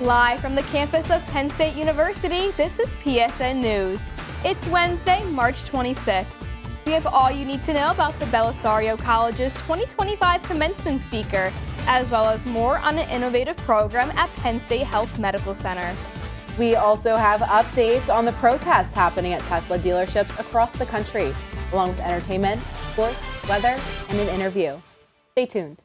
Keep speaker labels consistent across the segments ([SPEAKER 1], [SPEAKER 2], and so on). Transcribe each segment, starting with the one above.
[SPEAKER 1] Live from the campus of Penn State University, this is PSN News. It's Wednesday, March 26th. We have all you need to know about the Belisario College's 2025 commencement speaker, as well as more on an innovative program at Penn State Health Medical Center.
[SPEAKER 2] We also have updates on the protests happening at Tesla dealerships across the country, along with entertainment, sports, weather, and an interview. Stay tuned.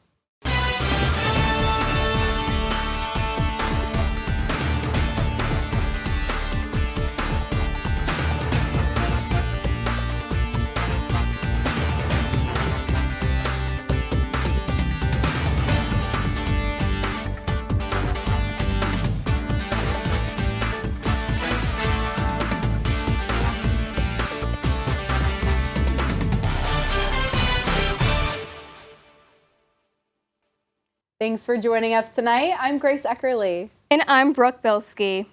[SPEAKER 2] Thanks for joining us tonight. I'm Grace Eckerle.
[SPEAKER 1] And I'm Brooke Bilski.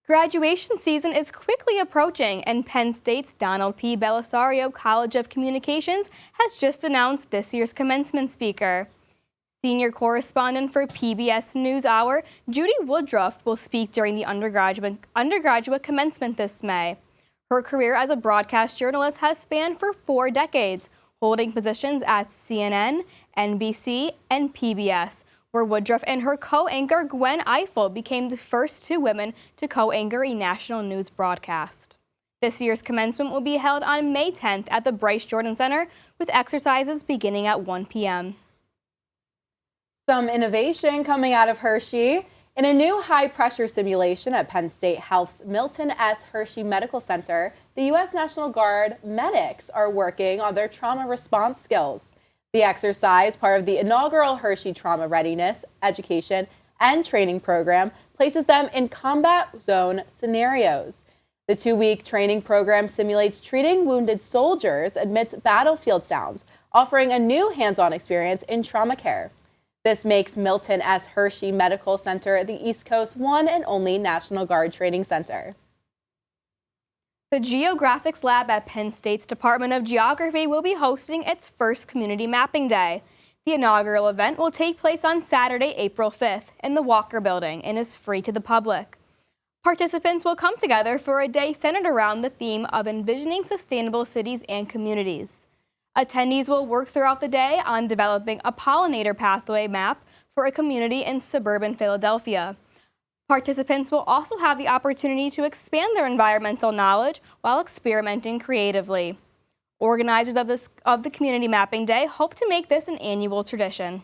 [SPEAKER 1] Graduation season is quickly approaching, and Penn State's Donald P. Belisario College of Communications has just announced this year's commencement speaker. Senior correspondent for PBS NewsHour, Judy Woodruff, will speak during the undergraduate commencement this May. Her career as a broadcast journalist has spanned for 4 decades, holding positions at CNN, NBC, and PBS, where Woodruff and her co-anchor Gwen Eiffel became the first 2 women to co-anchor a national news broadcast. This year's commencement will be held on May 10th at the Bryce Jordan Center, with exercises beginning at 1 p.m.
[SPEAKER 2] Some innovation coming out of Hershey. In a new high-pressure simulation at Penn State Health's Milton S. Hershey Medical Center, the U.S. National Guard medics are working on their trauma response skills. The exercise, part of the inaugural Hershey Trauma Readiness, Education, and Training Program, places them in combat zone scenarios. The 2-week training program simulates treating wounded soldiers amidst battlefield sounds, offering a new hands-on experience in trauma care. This makes Milton S. Hershey Medical Center the East Coast's one and only National Guard training center.
[SPEAKER 1] The Geographics Lab at Penn State's Department of Geography will be hosting its first Community Mapping Day. The inaugural event will take place on Saturday, April 5th in the Walker Building and is free to the public. Participants will come together for a day centered around the theme of envisioning sustainable cities and communities. Attendees will work throughout the day on developing a pollinator pathway map for a community in suburban Philadelphia. Participants will also have the opportunity to expand their environmental knowledge while experimenting creatively. Organizers of the Community Mapping Day hope to make this an annual tradition.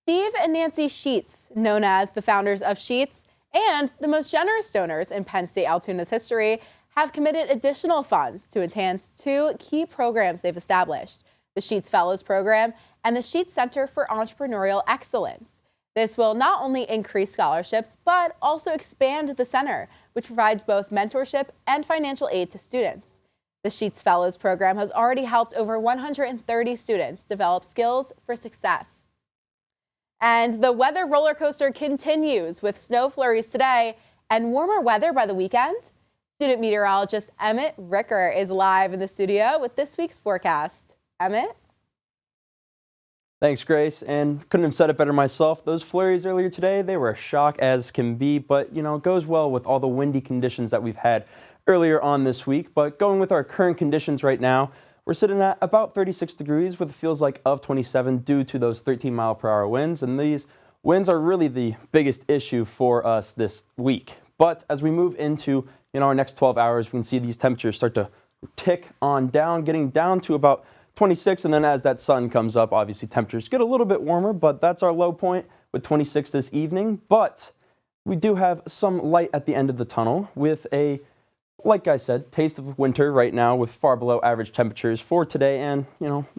[SPEAKER 2] Steve and Nancy Sheets, known as the founders of Sheets and the most generous donors in Penn State Altoona's history, have committed additional funds to enhance 2 key programs they've established, the Sheets Fellows Program and the Sheets Center for Entrepreneurial Excellence. This will not only increase scholarships, but also expand the center, which provides both mentorship and financial aid to students. The Sheets Fellows Program has already helped over 130 students develop skills for success. And the weather roller coaster continues with snow flurries today and warmer weather by the weekend. Student meteorologist Emmett Ricker is live in the studio with this week's forecast. Emmett?
[SPEAKER 3] Thanks, Grace, and couldn't have said it better myself. Those flurries earlier today, they were a shock as can be, but it goes well with all the windy conditions that we've had earlier on this week. But going with our current conditions right now, we're sitting at about 36 degrees with feels like of 27 due to those 13-mile-per-hour winds, and these winds are really the biggest issue for us this week. But as we move into our next 12 hours, we can see these temperatures start to tick on down, getting down to about 26, and then as that sun comes up, obviously temperatures get a little bit warmer, but that's our low point with 26 this evening. But we do have some light at the end of the tunnel with a, like I said, taste of winter right now with far below average temperatures for today and,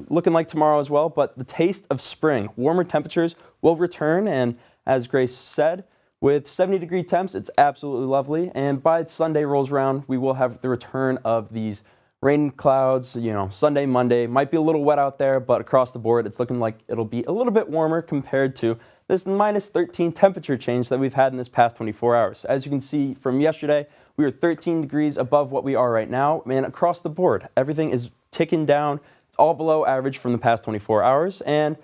[SPEAKER 3] looking like tomorrow as well. But the taste of spring, warmer temperatures will return, and as Grace said, with 70-degree temps, it's absolutely lovely. And by Sunday rolls around, we will have the return of these rain clouds. Sunday, Monday might be a little wet out there, but across the board, it's looking like it'll be a little bit warmer compared to this minus 13 temperature change that we've had in this past 24 hours. As you can see from yesterday, we were 13 degrees above what we are right now. And across the board, everything is ticking down. It's all below average from the past 24 hours. And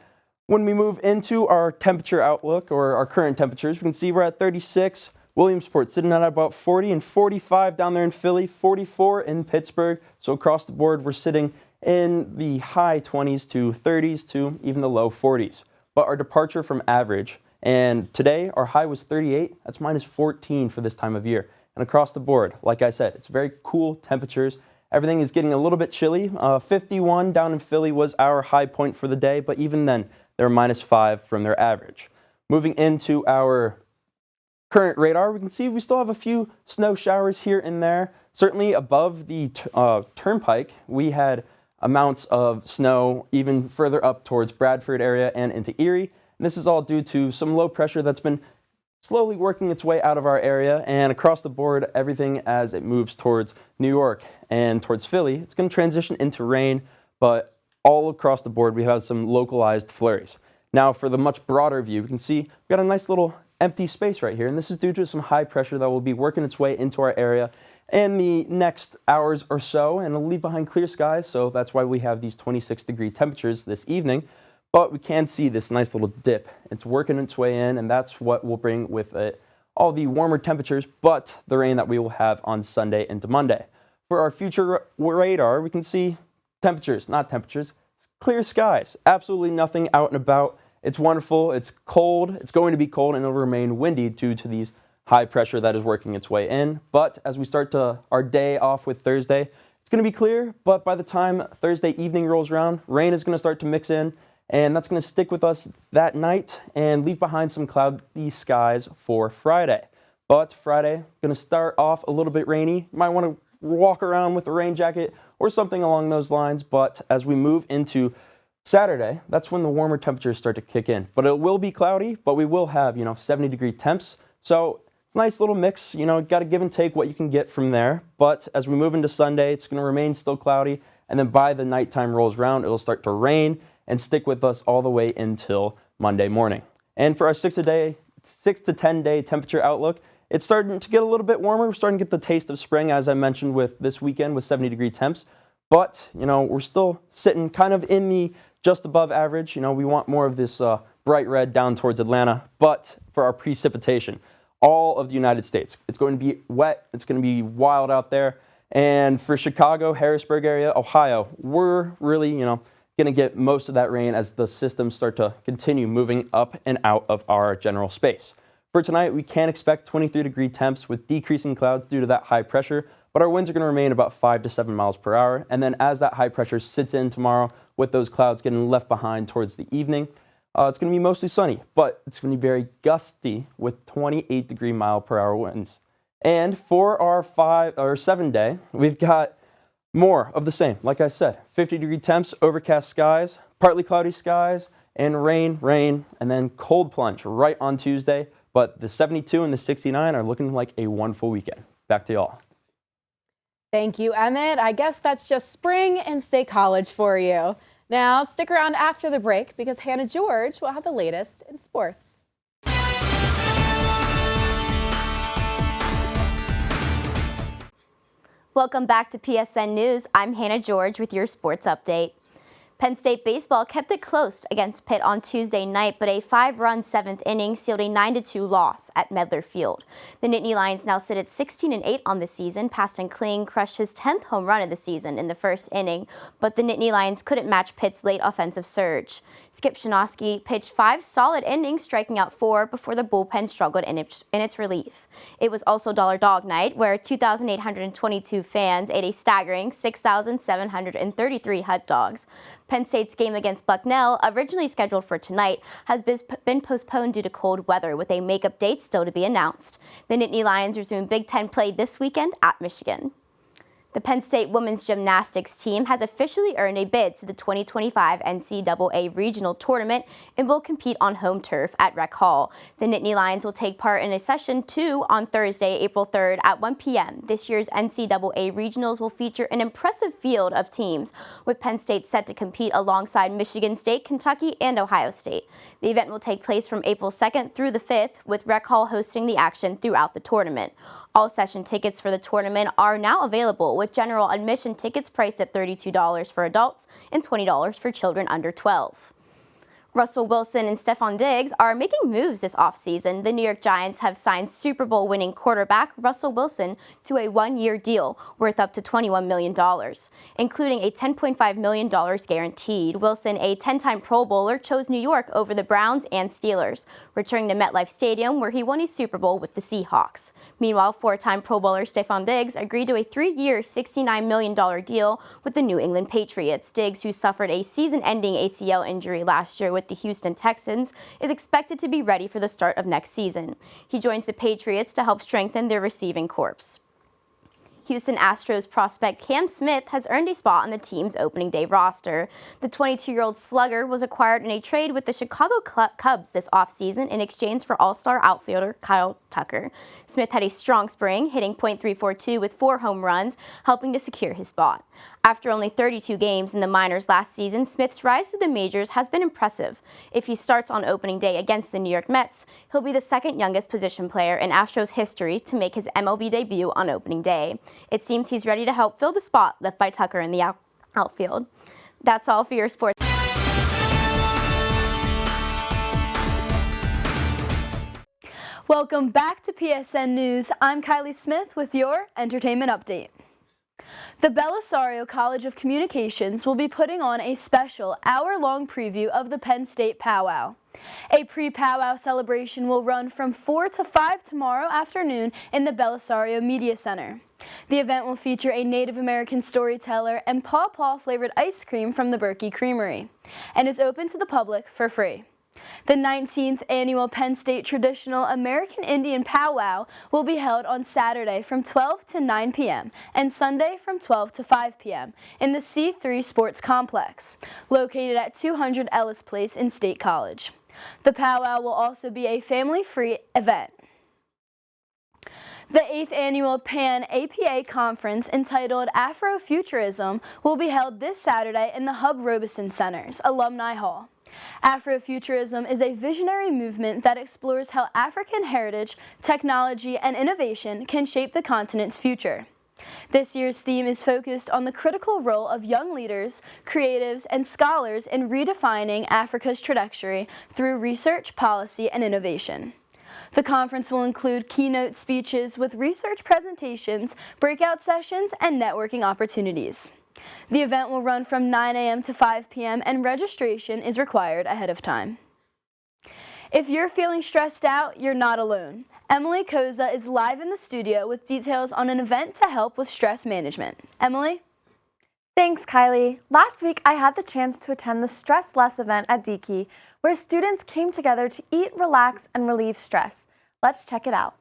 [SPEAKER 3] When we move into our temperature outlook, or our current temperatures, we can see we're at 36. Williamsport sitting at about 40 and 45 down there in Philly, 44 in Pittsburgh. So across the board, we're sitting in the high 20s to 30s to even the low 40s. But our departure from average, and today our high was 38. That's minus 14 for this time of year. And across the board, like I said, it's very cool temperatures. Everything is getting a little bit chilly. 51 down in Philly was our high point for the day, but even then, they're minus 5 from their average. Moving into our current radar, we can see we still have a few snow showers here and there. Certainly above the turnpike, we had amounts of snow even further up towards Bradford area and into Erie. And this is all due to some low pressure that's been slowly working its way out of our area, and across the board, everything as it moves towards New York and towards Philly, it's going to transition into rain, but all across the board, we have some localized flurries. Now, for the much broader view, we can see we've got a nice little empty space right here, and this is due to some high pressure that will be working its way into our area in the next hours or so, and it'll leave behind clear skies, so that's why we have these 26-degree temperatures this evening. But we can see this nice little dip. It's working its way in, and that's what will bring with it all the warmer temperatures, but the rain that we will have on Sunday into Monday. For our future radar, we can see temperatures, not temperatures, clear skies. Absolutely nothing out and about. It's wonderful. It's cold. It's going to be cold, and it'll remain windy due to these high pressure that is working its way in. But as we start our day off with Thursday, it's going to be clear, but by the time Thursday evening rolls around, rain is going to start to mix in, and that's going to stick with us that night and leave behind some cloudy skies for Friday. But Friday, going to start off a little bit rainy. You might want to walk around with a rain jacket or something along those lines. But as we move into Saturday, that's when the warmer temperatures start to kick in. But it will be cloudy, but we will have, 70-degree temps. So it's a nice little mix. Got to give and take what you can get from there. But as we move into Sunday, it's going to remain still cloudy. And then by the nighttime rolls around, it'll start to rain and stick with us all the way until Monday morning. And for our 6 to 10 day temperature outlook, it's starting to get a little bit warmer. We're starting to get the taste of spring, as I mentioned, with this weekend with 70-degree temps. But, we're still sitting kind of in the just above average. We want more of this bright red down towards Atlanta. But for our precipitation, all of the United States, it's going to be wet. It's going to be wild out there. And for Chicago, Harrisburg area, Ohio, we're really, going to get most of that rain as the systems start to continue moving up and out of our general space. For tonight, we can expect 23-degree temps with decreasing clouds due to that high pressure, but our winds are going to remain about 5 to 7 miles per hour. And then as that high pressure sits in tomorrow with those clouds getting left behind towards the evening, it's going to be mostly sunny, but it's going to be very gusty with 28-degree mile per hour winds. And for our 7 day, we've got more of the same. Like I said, 50-degree temps, overcast skies, partly cloudy skies, and rain, and then cold plunge right on Tuesday. But the 72 and the 69 are looking like a wonderful weekend. Back to y'all.
[SPEAKER 2] Thank you, Emmett. I guess that's just spring and State College for you. Now, stick around after the break because Hannah George will have the latest in sports.
[SPEAKER 4] Welcome back to PSN News. I'm Hannah George with your sports update. Penn State baseball kept it close against Pitt on Tuesday night, but a 5-run 7th inning sealed a 9-2 loss at Medler Field. The Nittany Lions now sit at 16-8 on the season. Paston Kling crushed his 10th home run of the season in the first inning, but the Nittany Lions couldn't match Pitt's late offensive surge. Skip Shinosky pitched 5 solid innings, striking out 4 before the bullpen struggled in its relief. It was also Dollar Dog Night, where 2,822 fans ate a staggering 6,733 hot dogs. Penn State's game against Bucknell, originally scheduled for tonight, has been postponed due to cold weather, with a makeup date still to be announced. The Nittany Lions resume Big Ten play this weekend at Michigan. The Penn State women's gymnastics team has officially earned a bid to the 2025 NCAA Regional Tournament and will compete on home turf at Rec Hall. The Nittany Lions will take part in a Session 2 on Thursday, April 3rd at 1 p.m. This year's NCAA Regionals will feature an impressive field of teams, with Penn State set to compete alongside Michigan State, Kentucky, and Ohio State. The event will take place from April 2nd through the 5th, with Rec Hall hosting the action throughout the tournament. All session tickets for the tournament are now available, with general admission tickets priced at $32 for adults and $20 for children under 12. Russell Wilson and Stephon Diggs are making moves this offseason. The New York Giants have signed Super Bowl winning quarterback Russell Wilson to a one-year deal worth up to $21 million, including a $10.5 million guaranteed. Wilson, a 10-time Pro Bowler, chose New York over the Browns and Steelers, returning to MetLife Stadium where he won a Super Bowl with the Seahawks. Meanwhile, four-time Pro Bowler Stephon Diggs agreed to a 3-year, $69 million deal with the New England Patriots. Diggs, who suffered a season-ending ACL injury last year with the Houston Texans, is expected to be ready for the start of next season. He joins the Patriots to help strengthen their receiving corps. Houston Astros prospect Cam Smith has earned a spot on the team's opening day roster. The 22-year-old slugger was acquired in a trade with the Chicago Cubs this offseason in exchange for all-star outfielder Kyle Tucker. Smith had a strong spring, hitting .342 with 4 home runs, helping to secure his spot. After only 32 games in the minors last season, Smith's rise to the majors has been impressive. If he starts on opening day against the New York Mets, he'll be the second youngest position player in Astros history to make his MLB debut on opening day. It seems he's ready to help fill the spot left by Tucker in the outfield. That's all for your sports.
[SPEAKER 1] Welcome back to PSN News. I'm Kylie Smith with your entertainment update. The Belisario College of Communications will be putting on a special hour-long preview of the Penn State Powwow. A pre-powwow celebration will run from 4 to 5 tomorrow afternoon in the Belisario Media Center. The event will feature a Native American storyteller and pawpaw flavored ice cream from the Berkey Creamery, and is open to the public for free. The 19th annual Penn State Traditional American Indian Powwow will be held on Saturday from 12 to 9 p.m. and Sunday from 12 to 5 p.m. in the C3 Sports Complex, located at 200 Ellis Place in State College. The powwow will also be a family-free event. The 8th annual Pan-APA Conference entitled Afrofuturism will be held this Saturday in the Hub Robeson Center's Alumni Hall. Afrofuturism is a visionary movement that explores how African heritage, technology, and innovation can shape the continent's future. This year's theme is focused on the critical role of young leaders, creatives, and scholars in redefining Africa's trajectory through research, policy, and innovation. The conference will include keynote speeches with research presentations, breakout sessions, and networking opportunities. The event will run from 9 a.m. to 5 p.m. and registration is required ahead of time. If you're feeling stressed out, you're not alone. Emily Koza is live in the studio with details on an event to help with stress management. Emily?
[SPEAKER 5] Thanks, Kylie. Last week, I had the chance to attend the Stress Less event at Deke, where students came together to eat, relax, and relieve stress. Let's check it out.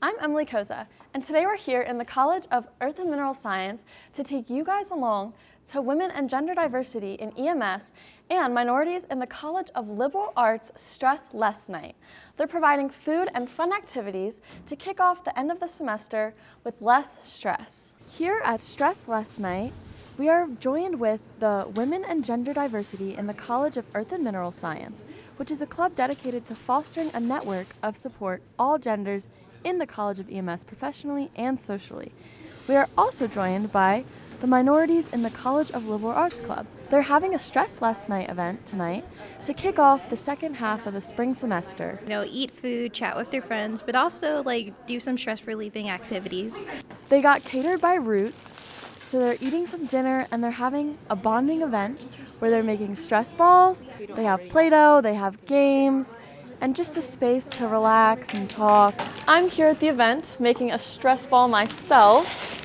[SPEAKER 6] I'm Emily Koza, and today we're here in the College of Earth and Mineral Science to take you guys along to Women and Gender Diversity in EMS and Minorities in the College of Liberal Arts Stress Less Night. They're providing food and fun activities to kick off the end of the semester with less stress.
[SPEAKER 5] Here at Stress Less Night, we are joined with the Women and Gender Diversity in the College of Earth and Mineral Science, which is a club dedicated to fostering a network of support all genders in the College of EMS professionally and socially. We are also joined by the Minorities in the College of Liberal Arts Club. They're having a Stress Less Night event tonight to kick off the second half of the spring semester.
[SPEAKER 7] Eat food, chat with their friends, but also do some stress relieving activities.
[SPEAKER 5] They got catered by Roots, so they're eating some dinner and they're having a bonding event where they're making stress balls, they have Play-Doh, they have games, and just a space to relax and talk.
[SPEAKER 6] I'm here at the event making a stress ball myself.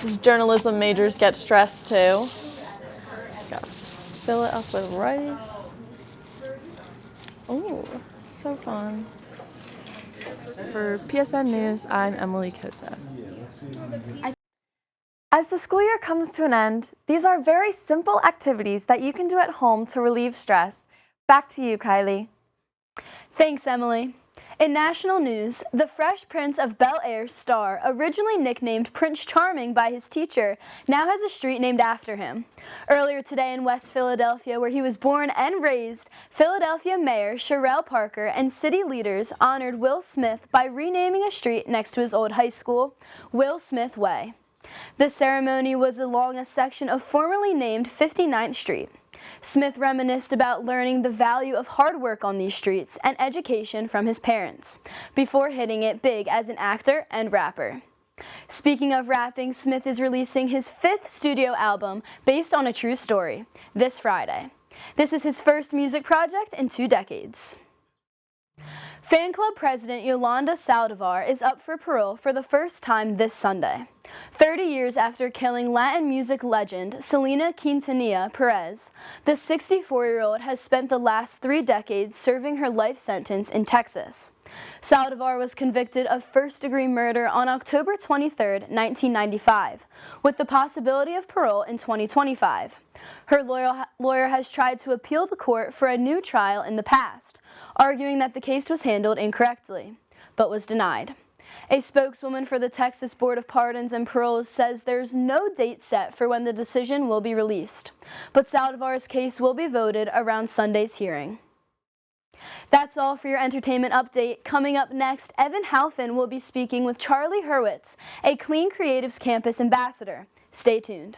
[SPEAKER 6] These journalism majors get stressed too. Gotta fill it up with rice. Oh, so fun.
[SPEAKER 5] For PSN News, I'm Emily Koza. As the school year comes to an end, these are very simple activities that you can do at home to relieve stress. Back to you, Kylie.
[SPEAKER 1] Thanks, Emily. In national news, the Fresh Prince of Bel-Air's star, originally nicknamed Prince Charming by his teacher, now has a street named after him. Earlier today in West Philadelphia, where he was born and raised, Philadelphia Mayor Sherelle Parker and city leaders honored Will Smith by renaming a street next to his old high school, Will Smith Way. The ceremony was along a section of formerly named 59th Street. Smith reminisced about learning the value of hard work on these streets and education from his parents, before hitting it big as an actor and rapper. Speaking of rapping, Smith is releasing his 5th studio album based on a true story this Friday. This is his first music project in 2 decades. Fan club president Yolanda Saldivar is up for parole for the first time this Sunday. 30 years after killing Latin music legend Selena Quintanilla Perez, the 64-year-old has spent the last 3 decades serving her life sentence in Texas. Saldivar was convicted of first-degree murder on October 23, 1995, with the possibility of parole in 2025. Her lawyer has tried to appeal the court for a new trial in the past, arguing that the case was handled incorrectly, but was denied. A spokeswoman for the Texas Board of Pardons and Paroles says there's no date set for when the decision will be released, but Saldivar's case will be voted around Sunday's hearing. That's all for your entertainment update. Coming up next, Evan Halfin will be speaking with Charlie Hurwitz, a Clean Creatives Campus ambassador. Stay tuned.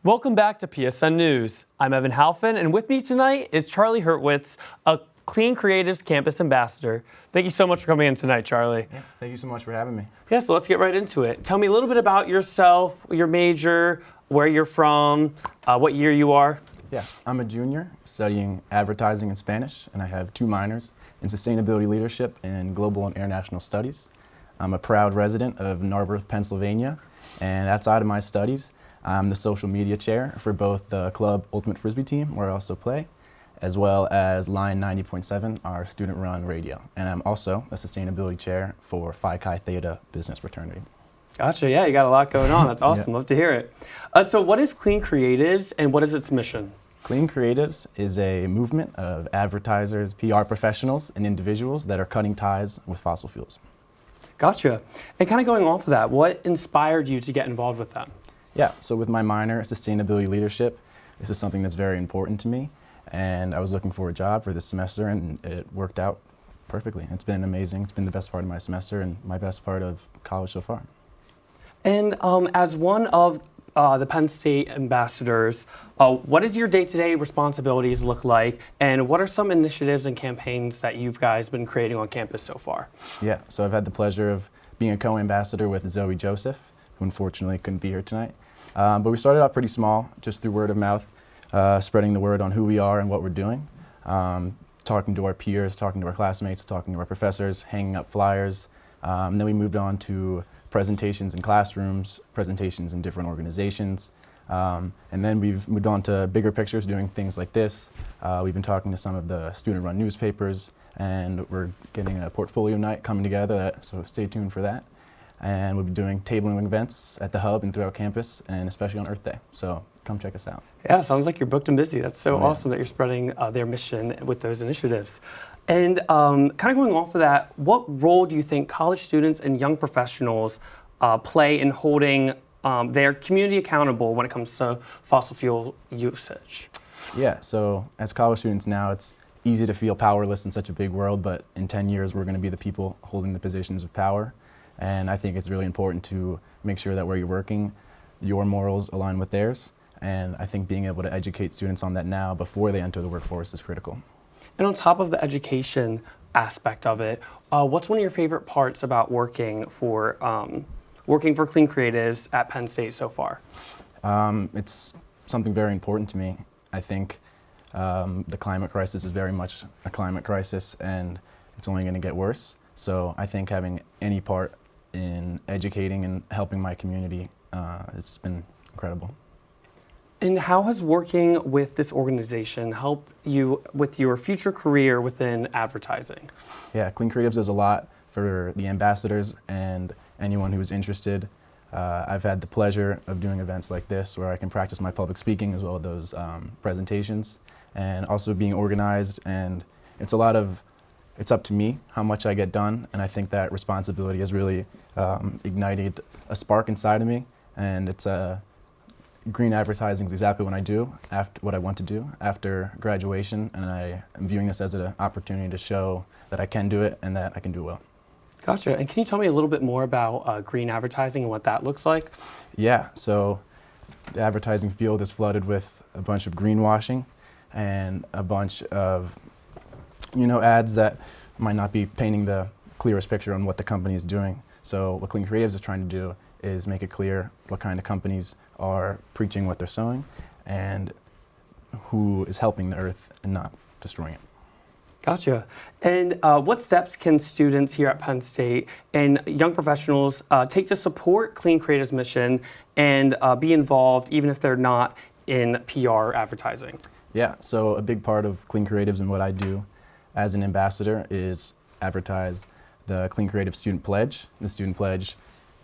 [SPEAKER 8] Welcome back to PSN News. I'm Evan Halfin, and with me tonight is Charlie Hurwitz, a Clean Creatives Campus Ambassador. Thank you so much for coming in tonight, Charlie.
[SPEAKER 9] Yeah, thank you so much for having me.
[SPEAKER 8] Yeah, so let's get right into it. Tell me a little bit about yourself, your major, where you're from, what year you are.
[SPEAKER 9] Yeah, I'm a junior studying advertising and Spanish, and I have 2 minors in sustainability leadership and global and international studies. I'm a proud resident of Narberth, Pennsylvania, and outside of my studies, I'm the social media chair for both the club Ultimate Frisbee team, where I also play, as well as Line 90.7, our student-run radio. And I'm also a sustainability chair for Phi Chi Theta Business Fraternity.
[SPEAKER 8] Gotcha, yeah, you got a lot going on. That's awesome,
[SPEAKER 9] Yeah.
[SPEAKER 8] Love to hear it. So what is Clean Creatives and what is its mission?
[SPEAKER 9] Clean Creatives is a movement of advertisers, PR professionals, and individuals that are cutting ties with fossil fuels.
[SPEAKER 8] Gotcha. And kind of going off of that, what inspired you to get involved with them?
[SPEAKER 9] Yeah, so with my minor, sustainability leadership, this is something that's very important to me. And I was looking for a job for this semester, and it worked out perfectly. It's been amazing. It's been the best part of my semester and my best part of college so far.
[SPEAKER 8] And as one of the Penn State ambassadors, what does your day-to-day responsibilities look like, and what are some initiatives and campaigns that you've guys been creating on campus so far?
[SPEAKER 9] Yeah, so I've had the pleasure of being a co-ambassador with Zoe Joseph, who unfortunately couldn't be here tonight. But we started out pretty small, just through word of mouth, spreading the word on who we are and what we're doing, talking to our peers, talking to our classmates, talking to our professors, hanging up flyers. Then we moved on to presentations in classrooms, presentations in different organizations. And then we've moved on to bigger pictures, doing things like this. We've been talking to some of the student-run newspapers, and we're getting a portfolio night coming together, so stay tuned for that. And we'll be doing tabling events at the Hub and throughout campus, and especially on Earth Day. So come check us out.
[SPEAKER 8] Yeah, sounds like you're booked and busy. That's so
[SPEAKER 9] Oh, yeah.
[SPEAKER 8] awesome that you're spreading their mission with those initiatives. And kind of going off of that, what role do you think college students and young professionals play in holding their community accountable when it comes to fossil fuel usage?
[SPEAKER 9] Yeah, so as college students now, it's easy to feel powerless in such a big world, but in 10 years, we're going to be the people holding the positions of power. And I think it's really important to make sure that where you're working, your morals align with theirs. And I think being able to educate students on that now before they enter the workforce is critical.
[SPEAKER 8] And on top of the education aspect of it, what's one of your favorite parts about working for Clean Creatives at Penn State so far?
[SPEAKER 9] It's something very important to me. I think the climate crisis is very much a climate crisis, and it's only going to get worse. So I think having any part in educating and helping my community, it's been incredible.
[SPEAKER 8] And how has working with this organization helped you with your future career within advertising?
[SPEAKER 9] Yeah, Clean Creatives does a lot for the ambassadors and anyone who's interested. I've had the pleasure of doing events like this where I can practice my public speaking as well as those presentations, and also being organized, and it's up to me how much I get done, and I think that responsibility has really ignited a spark inside of me, and it's green advertising is exactly what I want to do after graduation, and I am viewing this as an opportunity to show that I can do it and that I can do well.
[SPEAKER 8] Gotcha. And can you tell me a little bit more about green advertising and what that looks like?
[SPEAKER 9] Yeah, so the advertising field is flooded with a bunch of greenwashing and a bunch of, ads that might not be painting the clearest picture on what the company is doing. So what Clean Creatives is trying to do is make it clear what kind of companies are preaching what they're sowing and who is helping the earth and not destroying it.
[SPEAKER 8] Gotcha. And what steps can students here at Penn State and young professionals take to support Clean Creatives' mission and be involved even if they're not in PR advertising?
[SPEAKER 9] Yeah, so a big part of Clean Creatives and what I do as an ambassador is advertise the Clean Creative Student Pledge. The Student Pledge,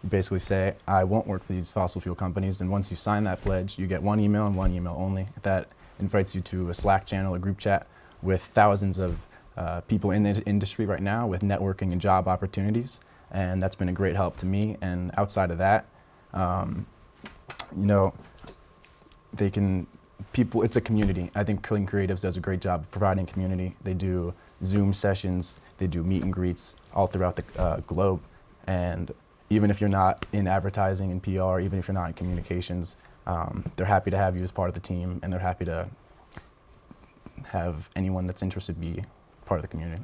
[SPEAKER 9] you basically say, I won't work for these fossil fuel companies, and once you sign that pledge, you get one email and one email only. That invites you to a Slack channel, a group chat with thousands of people in the industry right now with networking and job opportunities, and that's been a great help to me. And outside of that, it's a community. I think Clean Creatives does a great job of providing community. They do Zoom sessions, they do meet and greets all throughout the globe, and even if you're not in advertising and PR, even if you're not in communications, they're happy to have you as part of the team, and they're happy to have anyone that's interested be part of the community.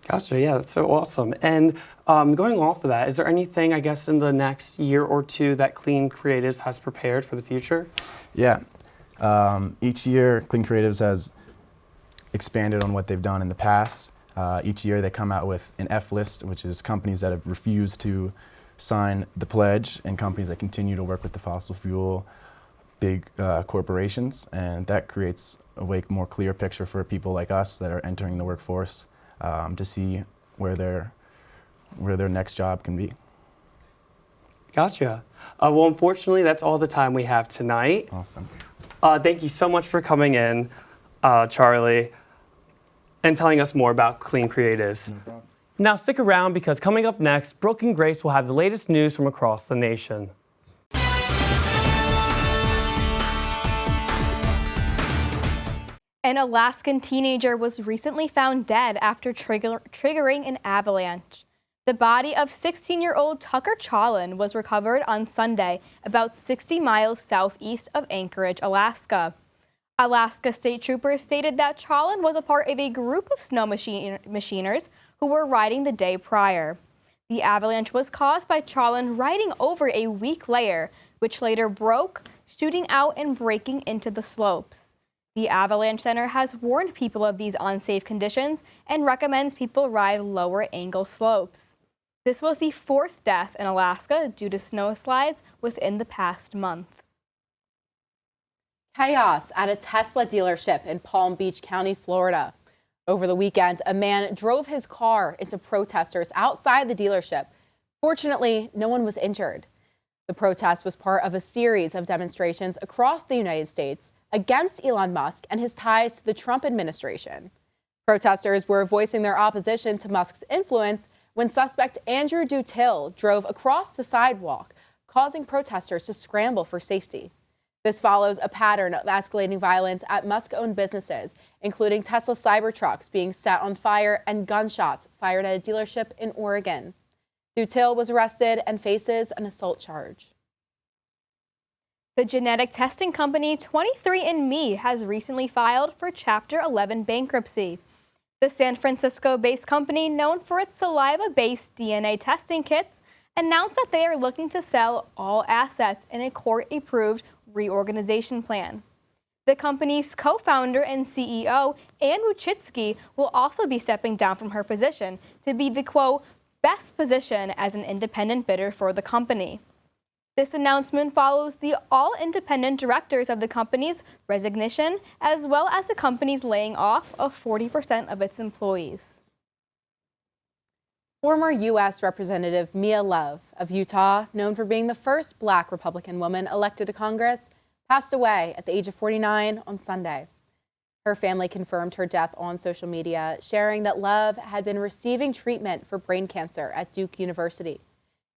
[SPEAKER 8] Gotcha, yeah, that's so awesome. And going off of that, is there anything, I guess, in the next year or two that Clean Creatives has prepared for the future?
[SPEAKER 9] Yeah, each year Clean Creatives has expanded on what they've done in the past. Each year they come out with an F list, which is companies that have refused to sign the pledge and companies that continue to work with the fossil fuel big corporations, and that creates a more clear picture for people like us that are entering the workforce to see where their next job can be.
[SPEAKER 8] Gotcha. Well, unfortunately, that's all the time we have tonight.
[SPEAKER 9] Awesome.
[SPEAKER 8] Thank you so much for coming in, Charlie, and telling us more about Clean Creatives.
[SPEAKER 9] No problem.
[SPEAKER 8] Now stick around because coming up next, Brooke and Grace will have the latest news from across the nation.
[SPEAKER 1] An Alaskan teenager was recently found dead after triggering an avalanche. The body of 16-year-old Tucker Challen was recovered on Sunday, about 60 miles southeast of Anchorage, Alaska. Alaska State Troopers stated that Challen was a part of a group of snow machiners who were riding the day prior. The avalanche was caused by Challen riding over a weak layer, which later broke, shooting out and breaking into the slopes. The Avalanche Center has warned people of these unsafe conditions and recommends people ride lower angle slopes. This was the fourth death in Alaska due to snowslides within the past month.
[SPEAKER 2] Chaos at a Tesla dealership in Palm Beach County, Florida. Over the weekend, a man drove his car into protesters outside the dealership. Fortunately, no one was injured. The protest was part of a series of demonstrations across the United States against Elon Musk and his ties to the Trump administration. Protesters were voicing their opposition to Musk's influence when suspect Andrew Dutil drove across the sidewalk, causing protesters to scramble for safety. This follows a pattern of escalating violence at Musk-owned businesses, including Tesla Cybertrucks being set on fire and gunshots fired at a dealership in Oregon. Dutil was arrested and faces an assault charge.
[SPEAKER 1] The genetic testing company 23andMe has recently filed for Chapter 11 bankruptcy. The San Francisco-based company, known for its saliva-based DNA testing kits, announced that they are looking to sell all assets in a court-approved reorganization plan. The company's co-founder and CEO, Ann Wojcicki, will also be stepping down from her position to be the, quote, best position as an independent bidder for the company. This announcement follows the all-independent directors of the company's resignation, as well as the company's laying off of 40% of its employees.
[SPEAKER 2] Former U.S. Representative Mia Love of Utah, known for being the first Black Republican woman elected to Congress, passed away at the age of 49 on Sunday. Her family confirmed her death on social media, sharing that Love had been receiving treatment for brain cancer at Duke University.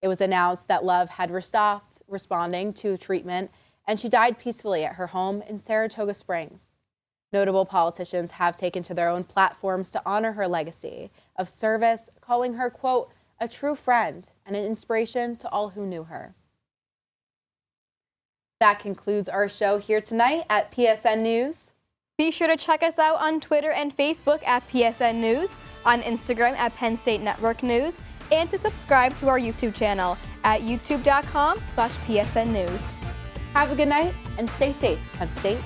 [SPEAKER 2] It was announced that Love had stopped responding to treatment, and she died peacefully at her home in Saratoga Springs. Notable politicians have taken to their own platforms to honor her legacy of service, calling her, quote, a true friend, and an inspiration to all who knew her. That concludes our show here tonight at PSN News.
[SPEAKER 1] Be sure to check us out on Twitter and Facebook at PSN News, on Instagram at Penn State Network News, and to subscribe to our YouTube channel at youtube.com/PSN News.
[SPEAKER 2] Have a good night and stay safe, Penn State.